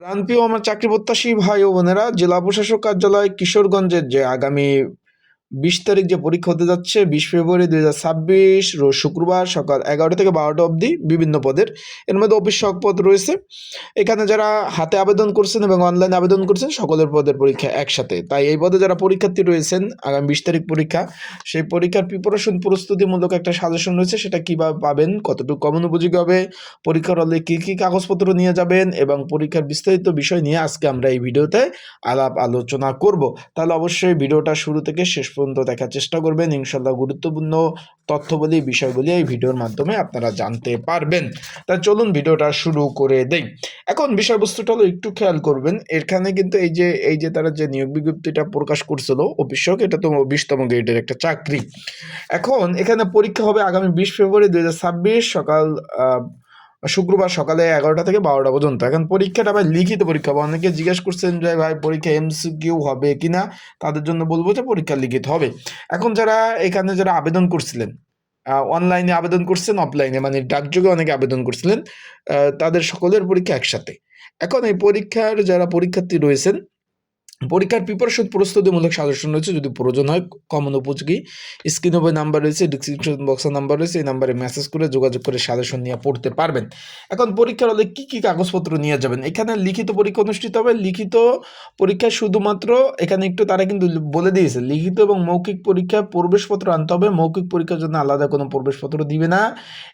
প্রাণপ্রিয় আমার চাকরি প্রত্যাশী ভাই ও বোনেরা, জেলা প্রশাসক কার্যালয় কিশোরগঞ্জের যে আগামী 20 তারিখ যে পরীক্ষা হতে যাচ্ছে 20 ফেব্রুয়ারি 2026 রোজ শুক্রবার সকাল 11টা থেকে 12টা অবধি বিভিন্ন পদের। এর মধ্যে অফিস সহক পদ রয়েছে। এখানে যারা হাতে আবেদন করছেন এবং অনলাইনে আবেদন করছেন সকলের পদের পরীক্ষা একসাথে। তাই এই পদে যারা পরীক্ষার্থী রয়েছেন, আগামী 20 তারিখ পরীক্ষা, সেই পরীক্ষার প্রিপারেশন প্রস্তুতিমূলক একটা সাজেশন রয়েছে। সেটা কীভাবে পাবেন, কতটুকু কমন উপযোগী হবে, পরীক্ষার হলে কী কী কাগজপত্র নিয়ে যাবেন এবং পরীক্ষার বিস্তারিত বিষয় নিয়ে আজকে আমরা এই ভিডিওতে আলাপ আলোচনা করব। তাহলে অবশ্যই ভিডিওটা শুরু থেকে শেষ পর্যন্ত দেখার চেষ্টা করবেন। ইনশাল্লাহ গুরুত্বপূর্ণ তথ্যবলী বিষয়গুলি এই ভিডিওর মাধ্যমে আপনারা জানতে পারবেন। তা চলুন ভিডিওটা শুরু করে দেই। এখন বিষয়বস্তুটা হলো, একটু খেয়াল করবেন, এখানে কিন্তু এই যে তারা যে নিয়োগ বিজ্ঞপ্তিটা প্রকাশ করছিল অফিস সহক, এটা তো 20তম গ্রেডের একটা চাকরি। এখন এখানে পরীক্ষা হবে আগামী 20 ফেব্রুয়ারি 2026 সকাল শুক্রবার সকালে 11টা থেকে 12টা পর্যন্ত। এখন পরীক্ষাটা ভাই লিখিত পরীক্ষা হবে। অনেকে জিজ্ঞেস করছেন যে ভাই পরীক্ষা এমসিকিউ হবে কিনা, তাদের জন্য বলবো যে পরীক্ষা লিখিত হবে। এখন যারা আবেদন করছিলেন, অনলাইনে আবেদন করছেন, অফলাইনে মানে ডাকযোগে অনেকে আবেদন করছিলেন, তাদের সকলের পরীক্ষা একসাথে। এখন এই পরীক্ষার যারা পরীক্ষার্থী রয়েছেন, পরীক্ষার প্রিপারেশন প্রস্তুতিমূলক সাজেশন রয়েছে, যদি প্রয়োজন হয় কমন উপযোগী। স্ক্রিনে ওই নাম্বার রয়েছে, ডিসক্রিপশন বক্সের নাম্বার রয়েছে, এই নাম্বারে মেসেজ করে যোগাযোগ করে সাজেশন নিয়ে পড়তে পারবেন। এখন পরীক্ষার হলে কী কী কাগজপত্র নিয়ে যাবেন, এখানে লিখিত পরীক্ষা অনুষ্ঠিত হবে। লিখিত পরীক্ষায় শুধুমাত্র এখানে একটু তারা কিন্তু বলে দিয়েছে, লিখিত এবং মৌখিক পরীক্ষায় প্রবেশপত্র আনতে হবে। মৌখিক পরীক্ষার জন্য আলাদা কোনো প্রবেশপত্র দিবে না।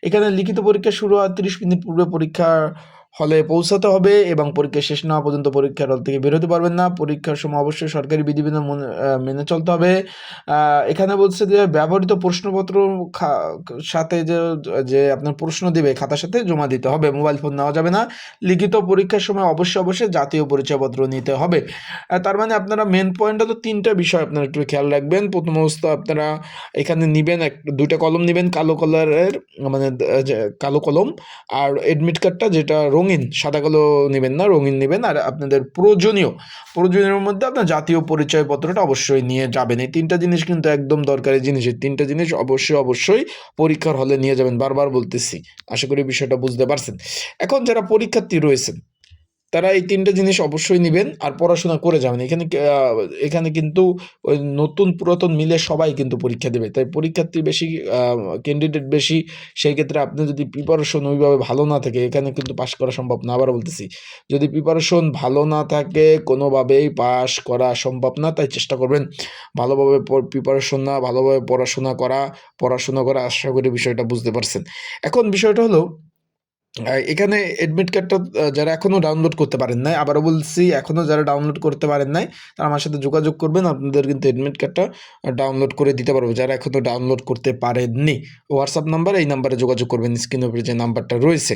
এখানে লিখিত পরীক্ষা শুরু হওয়ার 30 মিনিট পূর্বে পরীক্ষা হলে পৌঁছাতে হবে এবং পরীক্ষা শেষ না হওয়া পর্যন্ত পরীক্ষার হল থেকে বেরোতে পারবেন না। পরীক্ষার সময় অবশ্যই সরকারি বিধিবিধান মেনে চলতে হবে। এখানে বলছে যে ব্যবহৃত প্রশ্নপত্র সাথে যে আপনার প্রশ্ন দিবে খাতার সাথে জমা দিতে হবে, মোবাইল ফোন নেওয়া যাবে না। লিখিত পরীক্ষার সময় অবশ্যই জাতীয় পরিচয়পত্র নিতে হবে। তার মানে আপনারা মেন পয়েন্ট হলো 3টা বিষয় আপনারা একটু খেয়াল রাখবেন। প্রথম অবস্থা আপনারা এখানে নিবেন 2টা কলম নিবেন, কালো কালারের মানে কালো কলম, আর এডমিট কার্ডটা যেটা রঙিন, সাদা কালো নেবেন না, রঙিন নেবেন। আর আপনাদের প্রয়োজনীয় মধ্যে আপনার জাতীয় পরিচয়পত্রটা অবশ্যই নিয়ে যাবেন। এই 3টা জিনিস কিন্তু একদম দরকারি জিনিস। এই 3টা জিনিস অবশ্যই পরীক্ষার হলে নিয়ে যাবেন, বারবার বলতেছি। আশা করি বিষয়টা বুঝতে পারছেন। এখন যারা পরীক্ষার্থী রয়েছেন তারা এই 3টা জিনিস অবশ্যই নেবেন আর পড়াশোনা করে যাবেন। এখানে কিন্তু ওই নতুন পুরাতন মিলে সবাই কিন্তু পরীক্ষা দেবে। তাই পরীক্ষার্থী বেশি, ক্যান্ডিডেট বেশি। সেই ক্ষেত্রে আপনি যদি প্রিপারেশন ওইভাবে ভালো না থাকে, এখানে কিন্তু পাস করা সম্ভব না। আবার বলতেছি, যদি প্রিপারেশন ভালো না থাকে কোনোভাবেই পাস করা সম্ভব না। তাই চেষ্টা করবেন ভালোভাবে প্রিপারেশন না, ভালোভাবে পড়াশোনা করা। আশা করি বিষয়টা বুঝতে পারছেন। এখন বিষয়টা হলো, এখানে এডমিট কার্ডটা যারা এখনও ডাউনলোড করতে পারেন নাই, আবারও বলছি, এখনও যারা ডাউনলোড করতে পারেন নাই তারা আমার সাথে যোগাযোগ করবেন। আপনাদের কিন্তু এডমিট কার্ডটা ডাউনলোড করে দিতে পারবো। যারা এখনও ডাউনলোড করতে পারেননি, হোয়াটসঅ্যাপ নাম্বার, এই নাম্বারে যোগাযোগ করবেন, স্ক্রিনের উপরে যে নাম্বারটা রয়েছে।